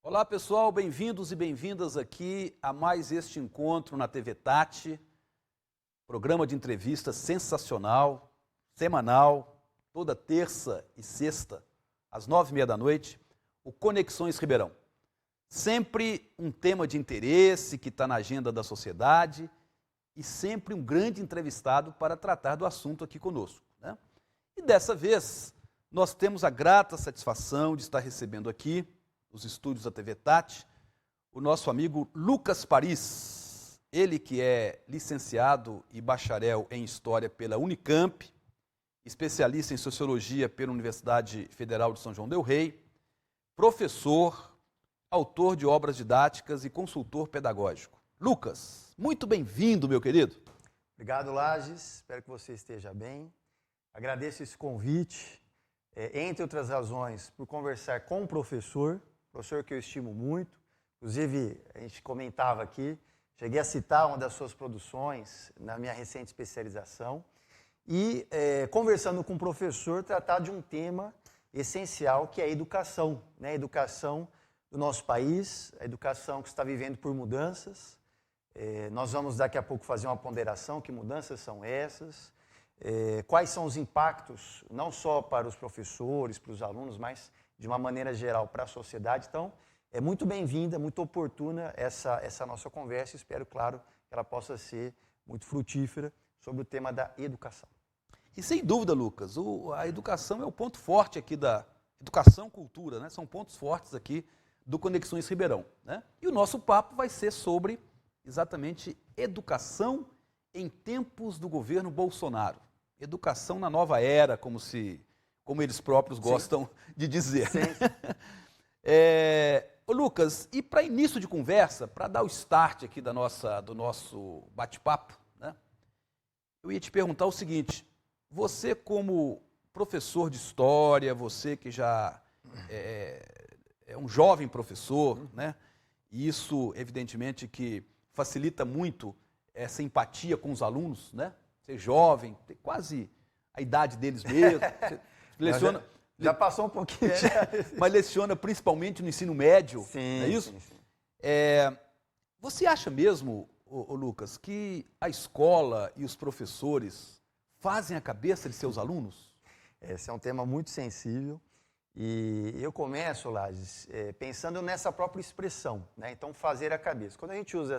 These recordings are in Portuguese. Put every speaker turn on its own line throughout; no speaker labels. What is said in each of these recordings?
Olá pessoal, bem-vindos e bem-vindas aqui a mais este encontro na TV Tati, programa de entrevista sensacional, semanal, toda terça e sexta, às 9h30 da noite, o Conexões Ribeirão. Sempre um tema de interesse que está na agenda da sociedade e sempre um grande entrevistado para tratar do assunto aqui conosco, né? E dessa vez, nós temos a grata satisfação de estar recebendo aqui, nos estúdios da TV Tati, o nosso amigo Lucas Paris, ele que é licenciado e bacharel em História pela Unicamp, especialista em Sociologia pela Universidade Federal de São João del Rei, professor, autor de obras didáticas e consultor pedagógico. Lucas, muito bem-vindo, meu querido.
Obrigado, Lages, espero que você esteja bem. Agradeço esse convite, entre outras razões, por conversar com um professor que eu estimo muito. Inclusive, a gente comentava aqui, cheguei a citar uma das suas produções na minha recente especialização. E, conversando com o professor, tratar de um tema essencial, que é a educação, né? A educação do nosso país, a educação que está vivendo por mudanças. Nós vamos daqui a pouco fazer uma ponderação, que mudanças são essas, quais são os impactos, não só para os professores, para os alunos, mas de uma maneira geral para a sociedade. Então, é muito bem-vinda, muito oportuna essa nossa conversa. Espero, claro, que ela possa ser muito frutífera sobre o tema da educação.
E sem dúvida, Lucas, a educação é o ponto forte aqui da educação, cultura, né? São pontos fortes aqui do Conexões Ribeirão, né? E o nosso papo vai ser sobre exatamente educação em tempos do governo Bolsonaro. Educação na nova era, como eles próprios gostam de dizer.
Sim.
Ô Lucas, e para início de conversa, para dar o start aqui do nosso bate-papo, né, eu ia te perguntar o seguinte: você como professor de história, você que já é um jovem professor, né, e isso evidentemente que facilita muito essa empatia com os alunos, né, ser jovem, ter quase a idade deles mesmo, leciona,
já passou um pouquinho.
Mas leciona principalmente no ensino médio,
sim,
não é isso?
Sim.
Você acha mesmo, Lucas, que a escola e os professores fazem a cabeça de seus alunos?
Esse é um tema muito sensível e eu começo, Lages, pensando nessa própria expressão, né? Então, fazer a cabeça. Quando a gente usa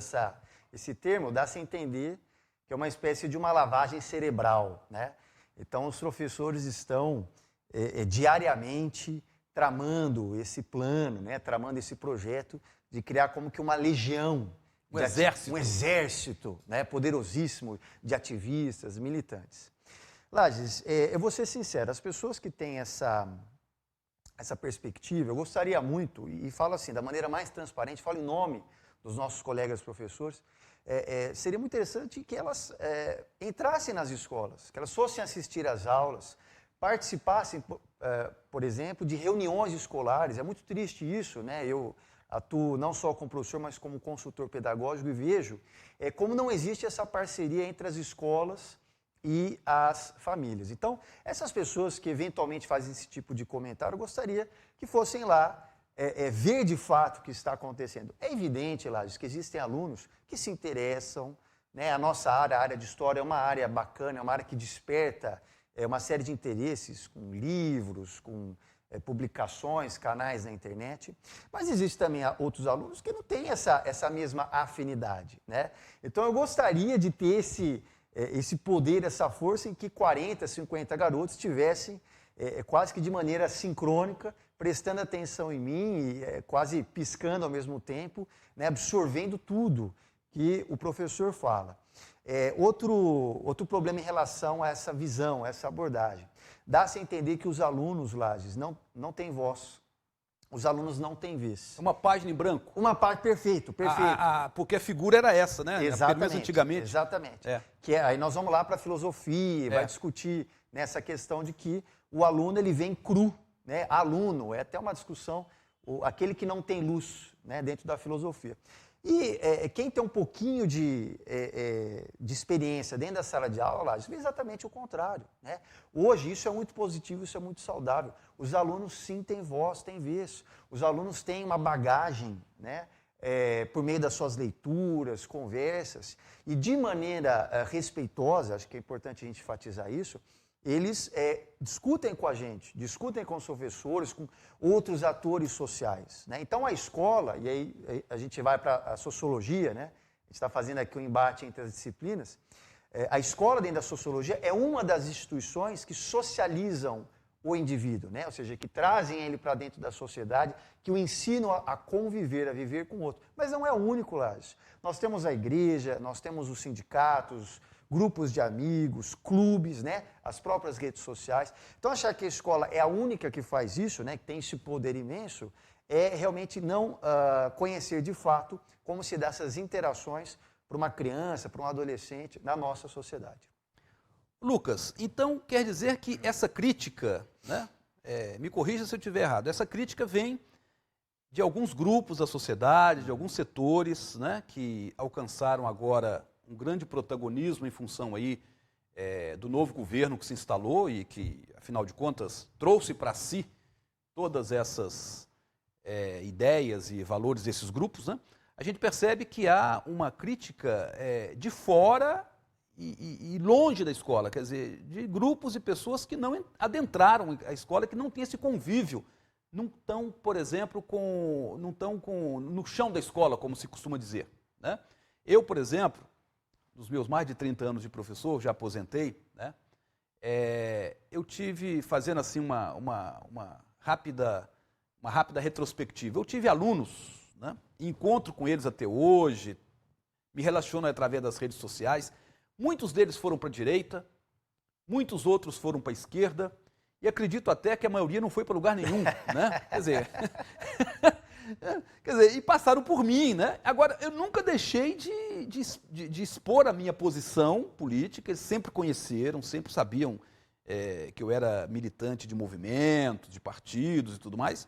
esse termo, dá-se a entender que é uma espécie de uma lavagem cerebral, né? Então, os professores estão diariamente tramando esse plano, né? Tramando esse projeto de criar como que uma legião,
um exército,
né? Poderosíssimo de ativistas, militantes. Lages, eu vou ser sincero, as pessoas que têm essa perspectiva, eu gostaria muito, e falo assim, da maneira mais transparente, falo em nome dos nossos colegas professores, seria muito interessante que elas entrassem nas escolas, que elas fossem assistir às aulas, participassem, por exemplo, de reuniões escolares. É muito triste isso, né? Eu atuo não só como professor, mas como consultor pedagógico e vejo como não existe essa parceria entre as escolas e as famílias. Então, essas pessoas que eventualmente fazem esse tipo de comentário, eu gostaria que fossem lá ver de fato o que está acontecendo. É evidente, Lages, que existem alunos que se interessam, né? A nossa área, a área de história, é uma área bacana, é uma área que desperta uma série de interesses, com livros, com publicações, canais na internet, mas existem também outros alunos que não têm essa mesma afinidade, né? Então eu gostaria de ter esse poder, essa força em que 40, 50 garotos estivessem quase que de maneira sincrônica, prestando atenção em mim e quase piscando ao mesmo tempo, né, absorvendo tudo que o professor fala. Outro problema em relação a essa visão, a essa abordagem. Dá-se a entender que os alunos, Lages, não têm voz. Os alunos não têm vez.
Uma página em branco?
Uma página, perfeito.
Porque a figura era essa, né?
Exatamente.
Pelo menos antigamente.
Exatamente. Aí nós vamos lá para a filosofia, vai discutir nessa questão de que o aluno ele vem cru, né? Aluno, é até uma discussão, aquele que não tem luz, né, dentro da filosofia. E quem tem um pouquinho de experiência dentro da sala de aula, vê exatamente o contrário, né? Hoje, isso é muito positivo, isso é muito saudável. Os alunos, sim, têm voz, têm vez. Os alunos têm uma bagagem, né? Por meio das suas leituras, conversas, e de maneira respeitosa, acho que é importante a gente enfatizar isso, eles discutem com a gente, discutem com os professores, com outros atores sociais, né? Então a escola, e aí a gente vai para a sociologia, né? A gente está fazendo aqui um embate entre as disciplinas, a escola dentro da sociologia é uma das instituições que socializam o indivíduo, né? Ou seja, que trazem ele para dentro da sociedade, que o ensinam a conviver, a viver com o outro. Mas não é o único, Lages. Nós temos a igreja, nós temos os sindicatos, grupos de amigos, clubes, né? As próprias redes sociais. Então, achar que a escola é a única que faz isso, né? Que tem esse poder imenso, é realmente não conhecer de fato como se dá essas interações para uma criança, para um adolescente na nossa sociedade.
Lucas, então quer dizer que essa crítica, né? Me corrija se eu estiver errado, essa crítica vem de alguns grupos da sociedade, de alguns setores, né? Que alcançaram agora um grande protagonismo em função aí do novo governo que se instalou e que, afinal de contas, trouxe para si todas essas ideias e valores desses grupos, né? A gente percebe que há uma crítica de fora e longe da escola, quer dizer, de grupos e pessoas que não adentraram a escola, que não têm esse convívio, não estão, por exemplo, no chão da escola, como se costuma dizer, né? Eu, por exemplo, nos meus mais de 30 anos de professor, já aposentei, né? Eu tive, fazendo assim uma rápida retrospectiva, eu tive alunos, né? Encontro com eles até hoje, me relaciono através das redes sociais, muitos deles foram para a direita, muitos outros foram para a esquerda, e acredito até que a maioria não foi para lugar nenhum, né? Quer dizer, e passaram por mim, né? Agora, eu nunca deixei de expor a minha posição política, eles sempre conheceram, sempre sabiam que eu era militante de movimentos, de partidos e tudo mais.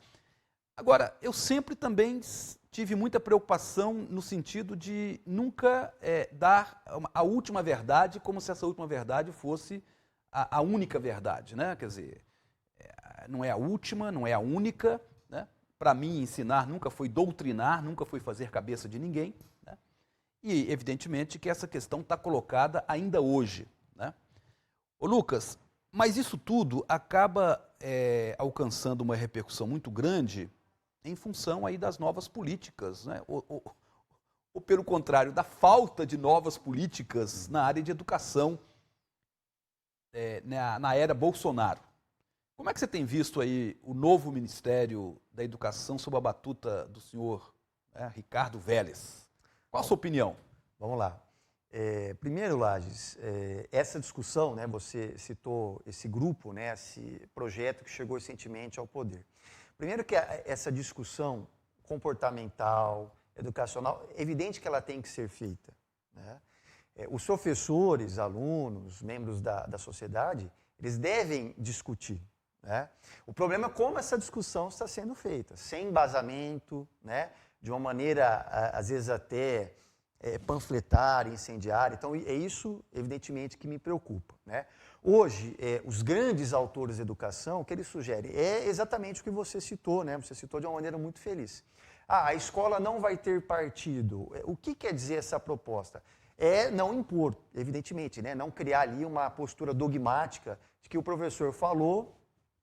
Agora, eu sempre também tive muita preocupação no sentido de nunca dar a última verdade como se essa última verdade fosse a única verdade, né? Quer dizer, não é a última, não é a única, né? Para mim, ensinar nunca foi doutrinar, nunca foi fazer cabeça de ninguém, né? E, evidentemente, que essa questão está colocada ainda hoje, né? Ô, Lucas, mas isso tudo acaba alcançando uma repercussão muito grande em função aí das novas políticas, né? Ou pelo contrário, da falta de novas políticas na área de educação na era Bolsonaro. Como é que você tem visto aí o novo Ministério da Educação sob a batuta do senhor Ricardo Vélez? Qual a sua opinião?
Vamos lá. Primeiro, Lages, essa discussão, né, você citou esse grupo, né, esse projeto que chegou recentemente ao poder. Primeiro que essa discussão comportamental, educacional, é evidente que ela tem que ser feita, né? Os professores, alunos, membros da sociedade, eles devem discutir, né? O problema é como essa discussão está sendo feita, sem embasamento, né? De uma maneira, às vezes até panfletária, incendiária. Então, é isso, evidentemente, que me preocupa, né? Hoje, os grandes autores de educação, o que eles sugerem é exatamente o que você citou, né? Você citou de uma maneira muito feliz. A escola não vai ter partido. O que quer dizer essa proposta? É não impor, evidentemente, né? Não criar ali uma postura dogmática de que o professor falou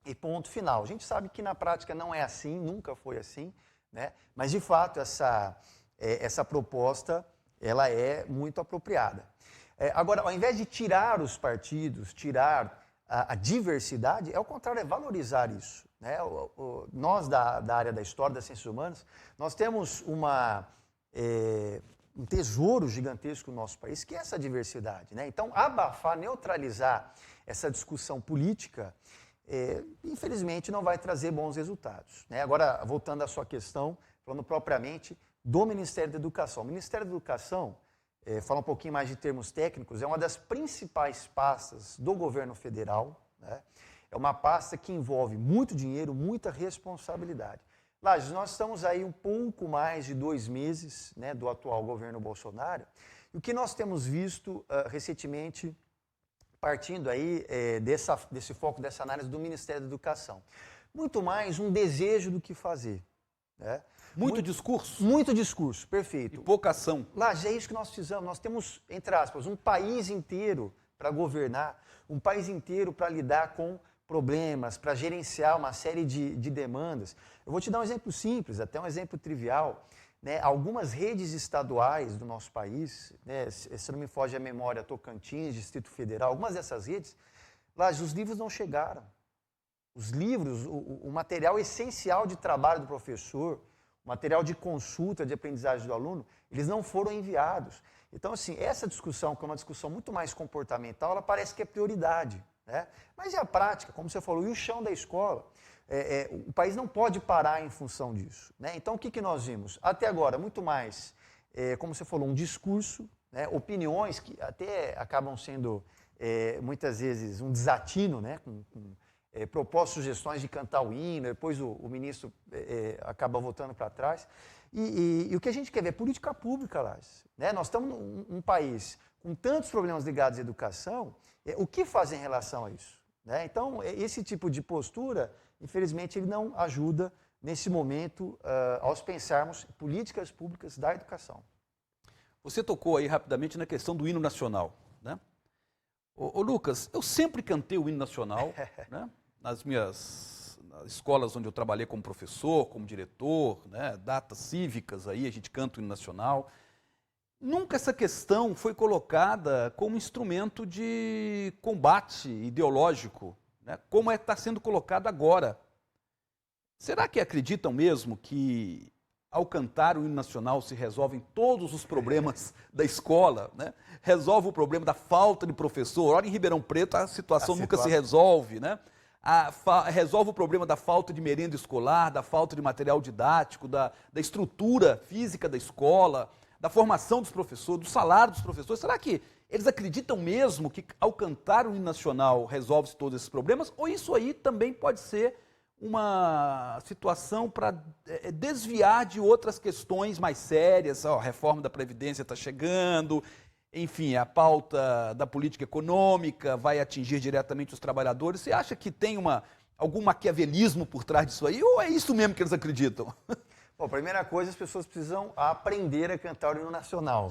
e ponto final. A gente sabe que na prática não é assim, nunca foi assim, né? Mas, de fato, essa proposta ela é muito apropriada. Agora, ao invés de tirar os partidos, tirar a diversidade, é o contrário, é valorizar isso, né? Nós, da área da história, das ciências humanas, nós temos um tesouro gigantesco no nosso país, que é essa diversidade, né? Então, abafar, neutralizar essa discussão política, infelizmente, não vai trazer bons resultados, né? Agora, voltando à sua questão, falando propriamente do Ministério da Educação. O Ministério da Educação, falar um pouquinho mais de termos técnicos, é uma das principais pastas do governo federal, né? É uma pasta que envolve muito dinheiro, muita responsabilidade. Lages, nós estamos aí um pouco mais de 2 meses, né, do atual governo Bolsonaro, e o que nós temos visto recentemente, partindo aí desse foco, dessa análise do Ministério da Educação. Muito mais um desejo do que fazer. Né?
Muito discurso.
Muito discurso, perfeito.
E pouca ação.
Lages, é isso que nós precisamos. Nós temos, entre aspas, um país inteiro para governar, um país inteiro para lidar com problemas, para gerenciar uma série de demandas. Eu vou te dar um exemplo simples, até um exemplo trivial. Né? Algumas redes estaduais do nosso país, né, se não me foge a memória, Tocantins, Distrito Federal, algumas dessas redes, lá os livros não chegaram. Os livros, o material essencial de trabalho do professor, o material de consulta, de aprendizagem do aluno, eles não foram enviados. Então, assim, essa discussão, que é uma discussão muito mais comportamental, ela parece que é prioridade. Né? Mas é a prática, como você falou, e o chão da escola? O país não pode parar em função disso. Né? Então, o que nós vimos? Até agora, muito mais, como você falou, um discurso, né? Opiniões que até acabam sendo, muitas vezes, um desatino, né? Propôs sugestões de cantar o hino, depois o ministro acaba voltando para trás. E o que a gente quer ver é política pública, Lages. Né? Nós estamos num país com tantos problemas ligados à educação, o que fazer em relação a isso? Né? Então, esse tipo de postura, infelizmente, ele não ajuda, nesse momento, aos pensarmos políticas públicas da educação.
Você tocou aí rapidamente na questão do hino nacional. Né? Ô Lucas, eu sempre cantei o hino nacional, né? Nas minhas escolas onde eu trabalhei como professor, como diretor, né? Datas cívicas, aí a gente canta o hino nacional. Nunca essa questão foi colocada como instrumento de combate ideológico, né? Como está sendo colocado agora. Será que acreditam mesmo que, ao cantar o hino nacional, se resolvem todos os problemas da escola? Né? Resolve o problema da falta de professor. Olha, em Ribeirão Preto a situação nunca se resolve. Né? Resolve o problema da falta de merenda escolar, da falta de material didático, da estrutura física da escola, da formação dos professores, do salário dos professores. Será que eles acreditam mesmo que, ao cantar o hino nacional, resolve-se todos esses problemas? Ou isso aí também pode ser uma situação para desviar de outras questões mais sérias? A reforma da Previdência está chegando, enfim, a pauta da política econômica vai atingir diretamente os trabalhadores. Você acha que tem algum maquiavelismo por trás disso aí, ou é isso mesmo que eles acreditam?
Bom, primeira coisa, as pessoas precisam aprender a cantar o hino nacional.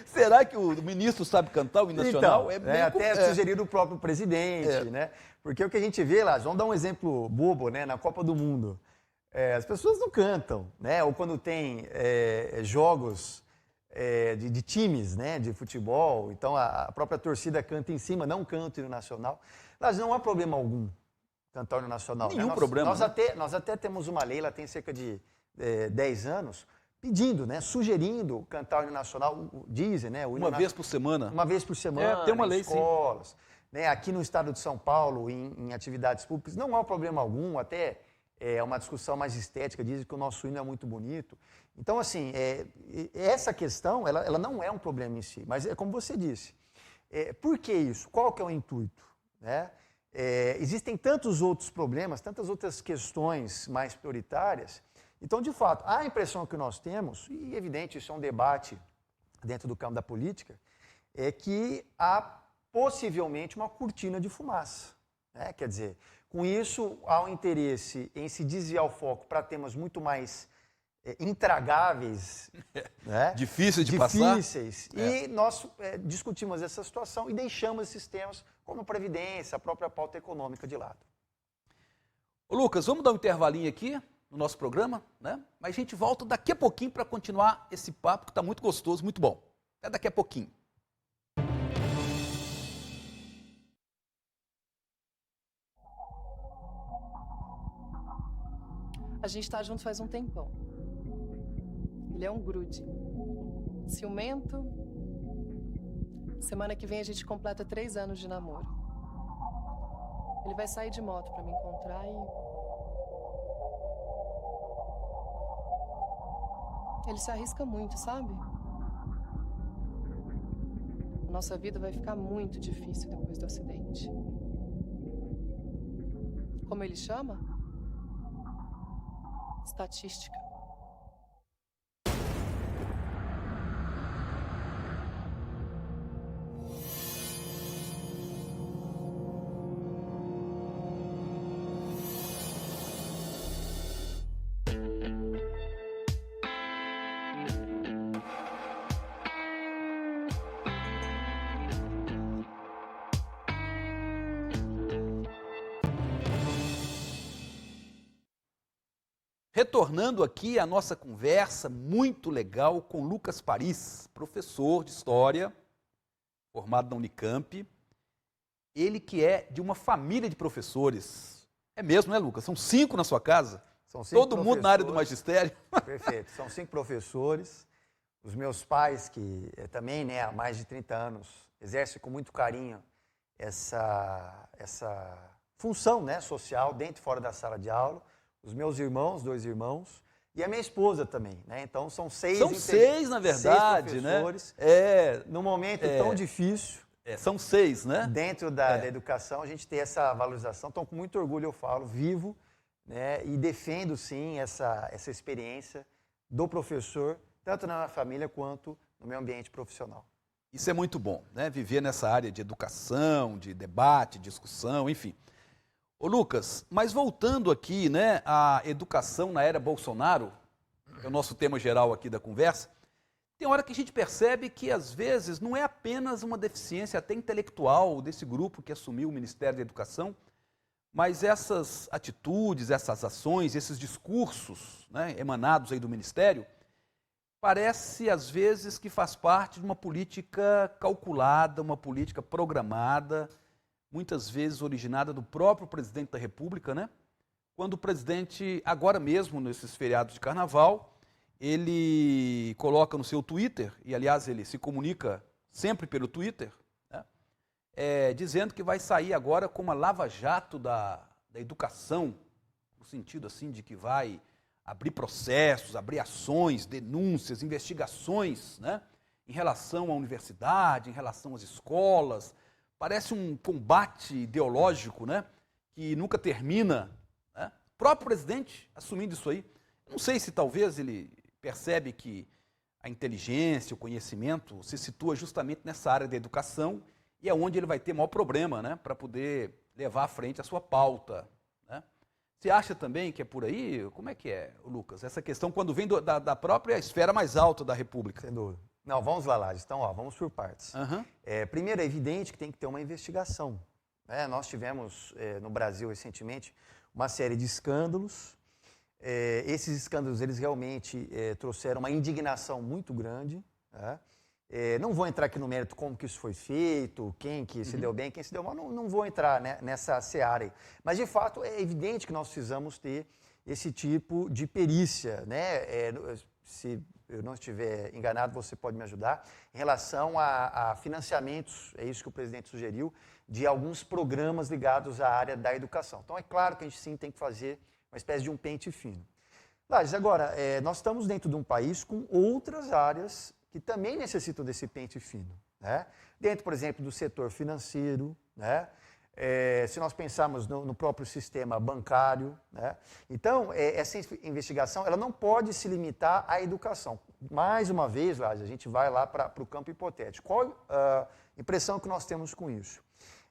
Será que o ministro sabe cantar o hino nacional?
Então, até sugerido o próprio presidente, né? Porque o que a gente vê lá, vamos dar um exemplo bobo, né? Na Copa do Mundo, as pessoas não cantam, né? Ou quando tem jogos de times, né? De futebol, então a própria torcida canta em cima, não canta o hino nacional. Mas não há problema algum cantar o hino nacional.
Nenhum problema.
Nós até temos uma lei, ela tem cerca de 10 anos, pedindo, né, sugerindo cantar o hino nacional, dizem, né?
Uma vez por semana?
Uma vez por semana,
tem uma lei,
escolas. Sim. Né, aqui no estado de São Paulo, em atividades públicas, não há problema algum, até uma discussão mais estética, dizem que o nosso hino é muito bonito. Então, assim, essa questão, ela não é um problema em si, mas é como você disse. Por que isso? Qual que é o intuito? Né? Existem tantos outros problemas, tantas outras questões mais prioritárias. Então, de fato, a impressão que nós temos, e evidente, isso é um debate dentro do campo da política, é que há possivelmente uma cortina de fumaça. Né? Quer dizer, com isso há um interesse em se desviar o foco para temas muito mais intragáveis, né?
Difíceis de passar.
E nós discutimos essa situação e deixamos esses temas, como a Previdência, a própria pauta econômica de lado.
Ô Lucas, vamos dar um intervalinho aqui no nosso programa, né? Mas a gente volta daqui a pouquinho para continuar esse papo que está muito gostoso, muito bom. Até daqui a pouquinho.
A gente tá junto faz um tempão. Ele é um grude. Ciumento. Semana que vem a gente completa 3 anos de namoro. Ele vai sair de moto pra me encontrar e... Ele se arrisca muito, sabe? A nossa vida vai ficar muito difícil depois do acidente. Como ele chama? estatística.
Retornando aqui à nossa conversa muito legal com Lucas Paris, professor de História, formado na Unicamp. Ele que é de uma família de professores. É mesmo, né, Lucas? São 5 na sua casa?
São 5
Todo mundo na área do magistério?
Perfeito. São 5 professores. Os meus pais, que também, né, há mais de 30 anos, exercem com muito carinho essa função, né, social dentro e fora da sala de aula. Os meus irmãos, 2 irmãos, e a minha esposa também, né? Então são 6.
São 6, na verdade,
6 professores,
né?
Num momento tão difícil.
São 6, né?
Dentro da educação, a gente tem essa valorização. Então, com muito orgulho eu falo, vivo, né? E defendo, sim, essa experiência do professor, tanto na minha família quanto no meu ambiente profissional.
Isso é muito bom, né? Viver nessa área de educação, de debate, discussão, enfim. Ô Lucas, mas voltando aqui, né, à educação na era Bolsonaro, que é o nosso tema geral aqui da conversa, tem hora que a gente percebe que, às vezes, não é apenas uma deficiência até intelectual desse grupo que assumiu o Ministério da Educação, mas essas atitudes, essas ações, esses discursos, né, emanados aí do Ministério, parece, às vezes, que faz parte de uma política calculada, uma política programada, muitas vezes originada do próprio presidente da República, né? Quando o presidente, agora mesmo, nesses feriados de carnaval, ele coloca no seu Twitter, e aliás ele se comunica sempre pelo Twitter, né? Dizendo que vai sair agora com uma lava-jato da educação, no sentido assim de que vai abrir processos, abrir ações, denúncias, investigações, né? Em relação à universidade, em relação às escolas. Parece um combate ideológico, né, que nunca termina, né? O próprio presidente assumindo isso aí. Não sei se talvez ele percebe que a inteligência, o conhecimento se situa justamente nessa área da educação e é onde ele vai ter maior problema, né, para poder levar à frente a sua pauta, né? Você acha também que é por aí? Como é que é, Lucas? Essa questão quando vem da própria esfera mais alta da República.
Sem dúvida. Não, vamos lá, Lages. Então, vamos por partes.
Uhum.
Primeiro, é evidente que tem que ter uma investigação, né? Nós tivemos no Brasil recentemente uma série de escândalos. Esses escândalos, eles realmente trouxeram uma indignação muito grande, né? Não vou entrar aqui no mérito como que isso foi feito, quem que se deu bem, quem se deu mal, não vou entrar, né, nessa seara aí. Mas, de fato, é evidente que nós precisamos ter esse tipo de perícia, né? Se eu não estiver enganado, você pode me ajudar, em relação a financiamentos, é isso que o presidente sugeriu, de alguns programas ligados à área da educação. Então, é claro que a gente sim tem que fazer uma espécie de um pente fino. Lages, agora, nós estamos dentro de um país com outras áreas que também necessitam desse pente fino, né? Dentro, por exemplo, do setor financeiro, né? Se nós pensarmos no próprio sistema bancário, né? Então, essa investigação ela não pode se limitar à educação. Mais uma vez, Lages, a gente vai lá para o campo hipotético. Qual a impressão que nós temos com isso?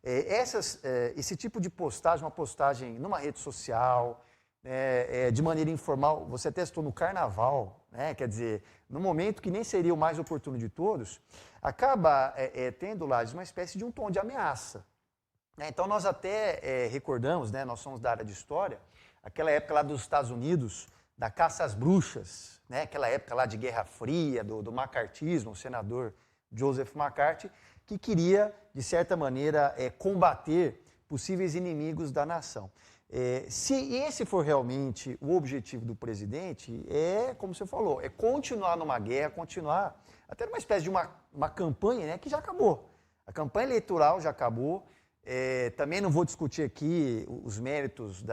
Esse tipo de postagem, uma postagem numa rede social, de maneira informal, você até citou no carnaval, né? Quer dizer, no momento que nem seria o mais oportuno de todos, acaba tendo, Lages, uma espécie de um tom de ameaça. Então, nós até recordamos, né, nós somos da área de história, aquela época lá dos Estados Unidos, da caça às bruxas, né, aquela época lá de Guerra Fria, do macartismo, o senador Joseph McCarthy, que queria, de certa maneira, combater possíveis inimigos da nação. Se esse for realmente o objetivo do presidente, como você falou, continuar numa guerra, continuar até numa espécie de uma campanha, né, que já acabou. A campanha eleitoral já acabou. Também não vou discutir aqui os méritos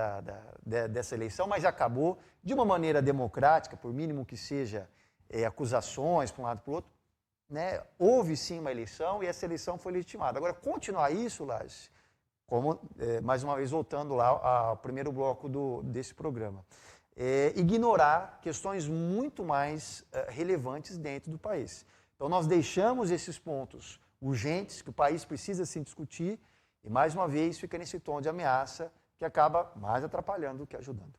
dessa eleição, mas já acabou de uma maneira democrática, por mínimo que seja acusações para um lado e para o outro, né? Houve sim uma eleição e essa eleição foi legitimada. Agora, continuar isso, Lages, como, mais uma vez voltando lá ao primeiro bloco desse programa, ignorar questões muito mais relevantes dentro do país. Então, nós deixamos esses pontos urgentes que o país precisa se discutir e, mais uma vez, fica nesse tom de ameaça que acaba mais atrapalhando do que ajudando.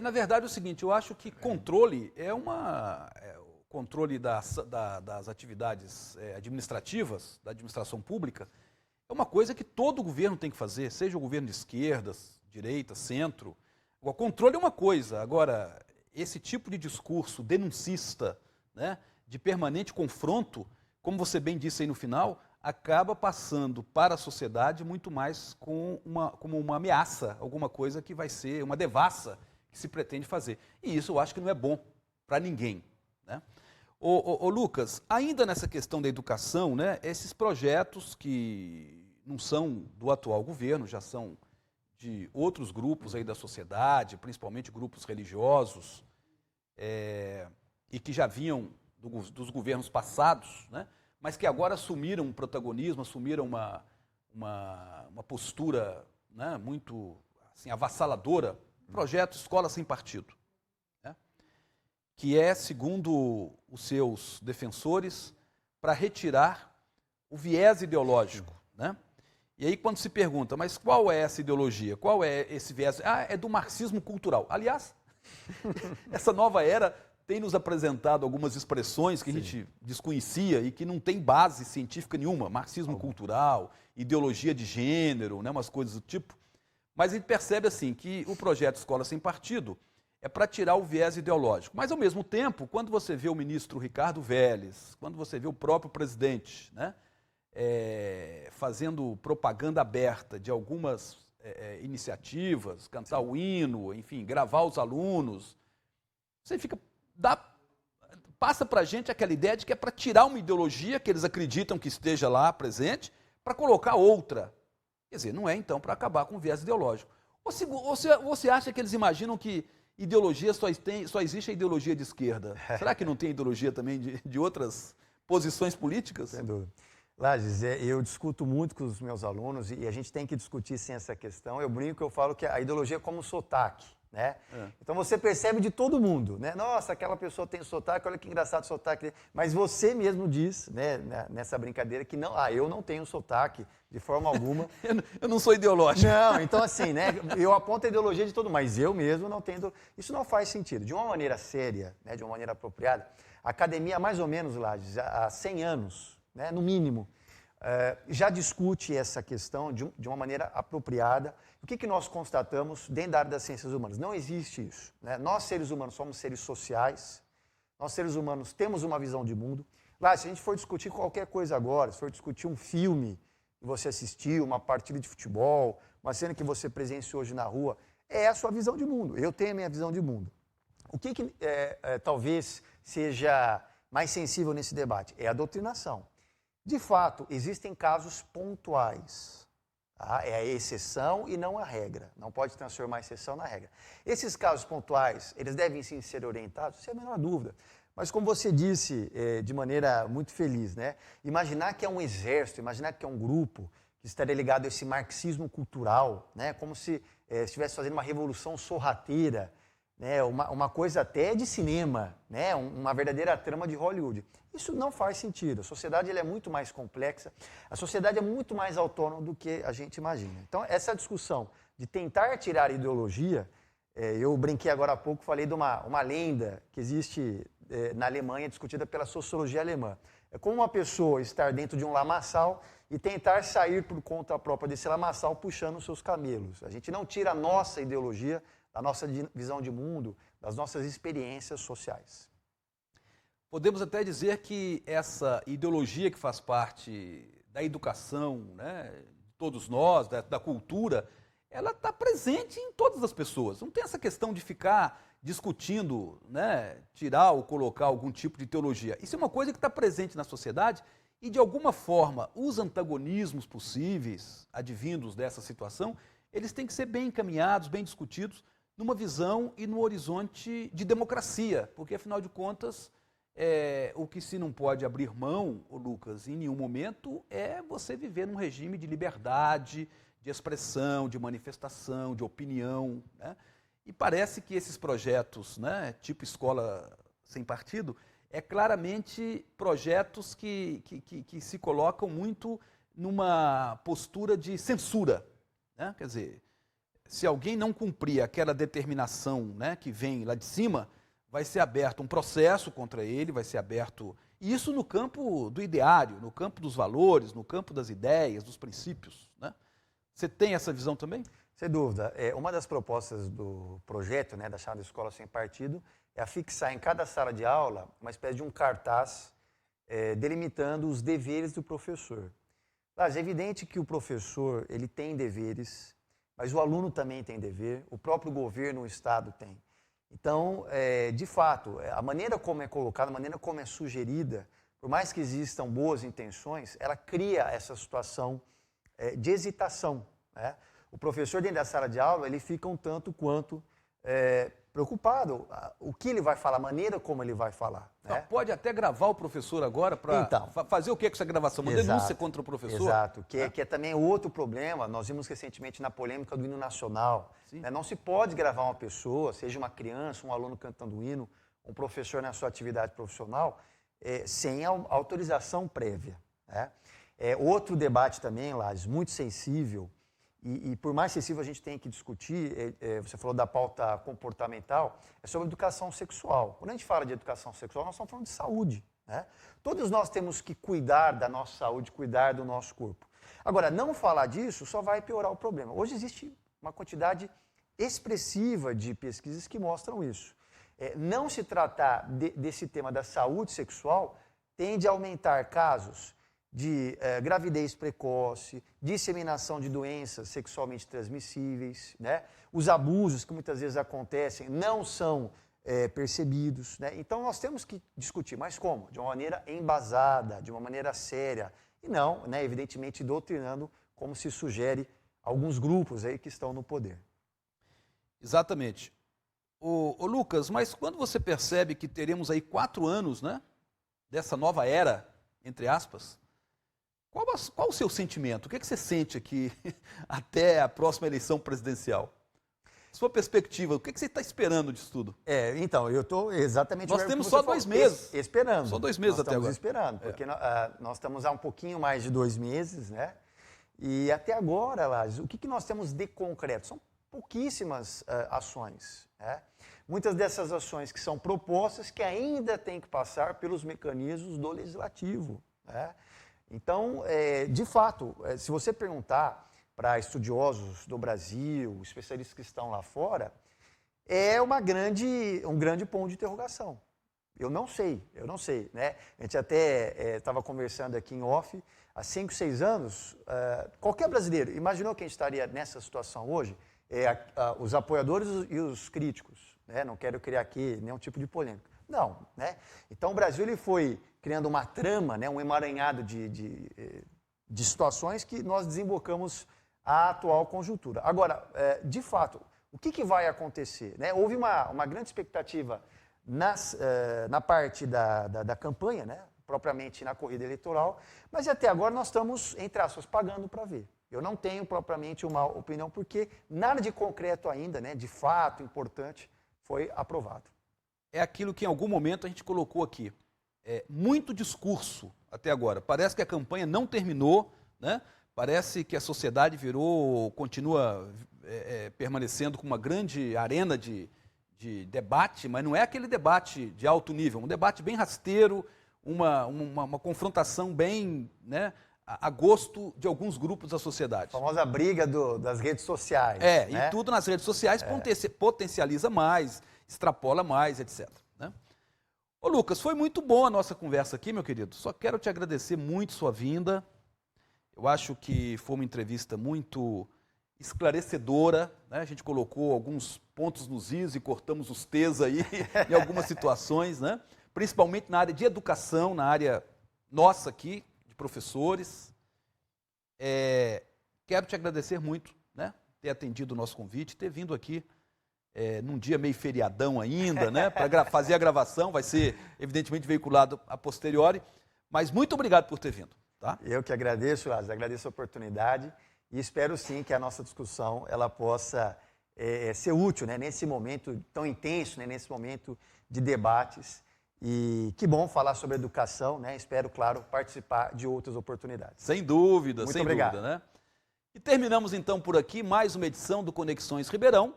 Na verdade, o seguinte, eu acho que controle o controle das atividades administrativas, da administração pública, é uma coisa que todo governo tem que fazer, seja o governo de esquerdas, direita, centro. O controle é uma coisa, agora, esse tipo de discurso denuncista, né, de permanente confronto, como você bem disse aí no final, acaba passando para a sociedade muito mais como uma ameaça, alguma coisa que vai ser uma devassa que se pretende fazer. E isso eu acho que não é bom para ninguém, né? Ô Lucas, ainda nessa questão da educação, né, esses projetos que não são do atual governo, já são de outros grupos aí da sociedade, principalmente grupos religiosos, e que já vinham dos governos passados, né, mas que agora assumiram um protagonismo, assumiram uma postura, né, muito assim, avassaladora, projeto Escola Sem Partido, né, que é, segundo os seus defensores, para retirar o viés ideológico, né? E aí quando se pergunta, mas qual é essa ideologia? Qual é esse viés? É do marxismo cultural. Aliás, essa nova era tem nos apresentado algumas expressões que a gente desconhecia e que não tem base científica nenhuma. Marxismo cultural, ideologia de gênero, né, umas coisas do tipo. Mas a gente percebe assim que o projeto Escola Sem Partido é para tirar o viés ideológico. Mas, ao mesmo tempo, quando você vê o ministro Ricardo Vélez, quando você vê o próprio presidente, né, fazendo propaganda aberta de algumas iniciativas, cantar o hino, enfim, gravar os alunos, você passa para a gente aquela ideia de que é para tirar uma ideologia que eles acreditam que esteja lá presente, para colocar outra. Quer dizer, não é então para acabar com o viés ideológico. Ou você acha que eles imaginam que ideologia só existe a ideologia de esquerda? Será que não tem ideologia também de outras posições políticas?
Sem dúvida. Lages, eu discuto muito com os meus alunos e a gente tem que discutir sim essa questão. Eu brinco, eu falo que a ideologia é como sotaque, né? Então você percebe de todo mundo, né? Nossa, aquela pessoa tem sotaque, olha que engraçado o sotaque. Mas você mesmo diz, né, nessa brincadeira que não, eu não tenho sotaque de forma alguma.
Eu não sou ideológico.
Não, então assim, né? Eu aponto a ideologia de todo mundo, mas eu mesmo não tenho. Isso não faz sentido. De uma maneira séria, né, de uma maneira apropriada, a academia, mais ou menos, Lages, há 100 anos, né, no mínimo, já discute essa questão de uma maneira apropriada. O que nós constatamos dentro da área das ciências humanas? Não existe isso, né? Nós, seres humanos, somos seres sociais, nós, seres humanos, temos uma visão de mundo. Lá, se a gente for discutir qualquer coisa agora, se for discutir um filme que você assistiu, uma partida de futebol, uma cena que você presenciou hoje na rua, é a sua visão de mundo. Eu tenho a minha visão de mundo. O que talvez seja mais sensível nesse debate? É a doutrinação. De fato, existem casos pontuais. Tá? É a exceção e não a regra. Não pode transformar a exceção na regra. Esses casos pontuais, eles devem sim ser orientados, sem a menor dúvida. Mas como você disse de maneira muito feliz, né? Imaginar que é um exército, imaginar que é um grupo que estaria ligado a esse marxismo cultural, né? Como se estivesse fazendo uma revolução sorrateira, né, uma coisa até de cinema, né, uma verdadeira trama de Hollywood. Isso não faz sentido. A sociedade ela é muito mais complexa, a sociedade é muito mais autônoma do que a gente imagina. Então, essa discussão de tentar tirar a ideologia, eu brinquei agora há pouco, falei de uma lenda que existe na Alemanha, discutida pela sociologia alemã. É como uma pessoa estar dentro de um lamaçal e tentar sair por conta própria desse lamaçal puxando os seus camelos. A gente não tira a nossa ideologia, da nossa visão de mundo, das nossas experiências sociais.
Podemos até dizer que essa ideologia que faz parte da educação, né, de todos nós, da cultura, ela está presente em todas as pessoas. Não tem essa questão de ficar discutindo, né, tirar ou colocar algum tipo de teologia. Isso é uma coisa que está presente na sociedade e, de alguma forma, os antagonismos possíveis, advindos dessa situação, eles têm que ser bem encaminhados, bem discutidos, numa visão e no horizonte de democracia, porque, afinal de contas, o que se não pode abrir mão, Lucas, em nenhum momento, é você viver num regime de liberdade, de expressão, de manifestação, de opinião, né? E parece que esses projetos, né, tipo escola sem partido, é claramente projetos que se colocam muito numa postura de censura, né? Quer dizer, se alguém não cumprir aquela determinação, né, que vem lá de cima, vai ser aberto um processo contra ele, vai ser aberto... E isso no campo do ideário, no campo dos valores, no campo das ideias, dos princípios, né? Você tem essa visão também?
Sem dúvida. Uma das propostas do projeto, né, da chamada Escola Sem Partido, é afixar em cada sala de aula uma espécie de um cartaz delimitando os deveres do professor. Mas é evidente que o professor ele tem deveres, mas o aluno também tem dever, o próprio governo, o Estado tem. Então, de fato, a maneira como é colocada, a maneira como é sugerida, por mais que existam boas intenções, ela cria essa situação de hesitação, né? O professor dentro da sala de aula, ele fica um tanto quanto preocupado. O que ele vai falar, a maneira como ele vai falar. Né?
Pode até gravar o professor agora para fazer o que com essa gravação? Uma denúncia contra o professor?
Exato, que é também outro problema. Nós vimos recentemente na polêmica do hino nacional. Né? Não se pode gravar uma pessoa, seja uma criança, um aluno cantando o hino, um professor na sua atividade profissional, sem a autorização prévia. Né? Outro debate também, Lages, muito sensível, e por mais sensível a gente tem que discutir, você falou da pauta comportamental, é sobre educação sexual. Quando a gente fala de educação sexual, nós estamos falando de saúde. Né? Todos nós temos que cuidar da nossa saúde, cuidar do nosso corpo. Agora, não falar disso só vai piorar o problema. Hoje existe uma quantidade expressiva de pesquisas que mostram isso. Não se tratar desse tema da saúde sexual tende a aumentar casos de gravidez precoce, disseminação de doenças sexualmente transmissíveis, né? Os abusos que muitas vezes acontecem não são percebidos. Né? Então nós temos que discutir, mas como? De uma maneira embasada, de uma maneira séria, e não, né, evidentemente, doutrinando como se sugere alguns grupos aí que estão no poder.
Exatamente. Ô Lucas, mas quando você percebe que teremos aí 4 anos, né, dessa nova era, entre aspas, qual o seu sentimento? O que você sente aqui até a próxima eleição presidencial? Sua perspectiva, o que você está esperando disso tudo?
Então, eu estou exatamente...
Nós temos só 2 meses.
Esperando.
Só 2 meses até agora.
Nós estamos esperando, porque nós estamos há um pouquinho mais de 2 meses, né? E até agora, Lages, o que nós temos de concreto? São pouquíssimas ações, né? Muitas dessas ações que são propostas que ainda têm que passar pelos mecanismos do legislativo, né? Então, de fato, se você perguntar para estudiosos do Brasil, especialistas que estão lá fora, é um grande ponto de interrogação. Eu não sei, né? A gente até estava conversando aqui em off, há 5, 6 anos, qualquer brasileiro imaginou que a gente estaria nessa situação hoje? Os apoiadores e os críticos, né? Não quero criar aqui nenhum tipo de polêmica. Não, né? Então o Brasil ele foi criando uma trama, né? Um emaranhado de situações que nós desembocamos a atual conjuntura. Agora, de fato, o que vai acontecer? Né? Houve uma grande expectativa na parte da campanha, né? Propriamente na corrida eleitoral, mas até agora nós estamos, entre aspas, pagando para ver. Eu não tenho propriamente uma opinião, porque nada de concreto ainda, né? De fato importante, foi aprovado.
É aquilo que em algum momento a gente colocou aqui. Muito discurso até agora. Parece que a campanha não terminou, né? Parece que a sociedade continua permanecendo com uma grande arena de debate, mas não é aquele debate de alto nível, um debate bem rasteiro, uma confrontação bem, né, a gosto de alguns grupos da sociedade.
A famosa briga das redes sociais.
Né? E tudo nas redes sociais potencializa mais, extrapola mais, etc. Né? Ô Lucas, foi muito boa a nossa conversa aqui, meu querido. Só quero te agradecer muito sua vinda. Eu acho que foi uma entrevista muito esclarecedora, né? A gente colocou alguns pontos nos is e cortamos os t's aí em algumas situações, né? Principalmente na área de educação, na área nossa aqui, de professores. Quero te agradecer muito, né? Ter atendido o nosso convite, ter vindo aqui num dia meio feriadão ainda, né? Para fazer a gravação, vai ser evidentemente veiculado a posteriori, mas muito obrigado por ter vindo. Tá?
Eu que agradeço, agradeço a oportunidade e espero sim que a nossa discussão ela possa ser útil, né, nesse momento tão intenso, né, nesse momento de debates. E que bom falar sobre educação, né? Espero, claro, participar de outras oportunidades.
Sem dúvida,
Muito
sem
obrigado.
dúvida, né? E terminamos então por aqui mais uma edição do Conexões Ribeirão,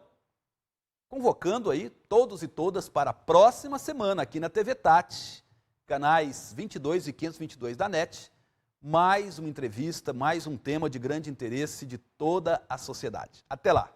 convocando aí todos e todas para a próxima semana aqui na TV Tati, canais 22 e 522 da NET, mais uma entrevista, mais um tema de grande interesse de toda a sociedade. Até lá!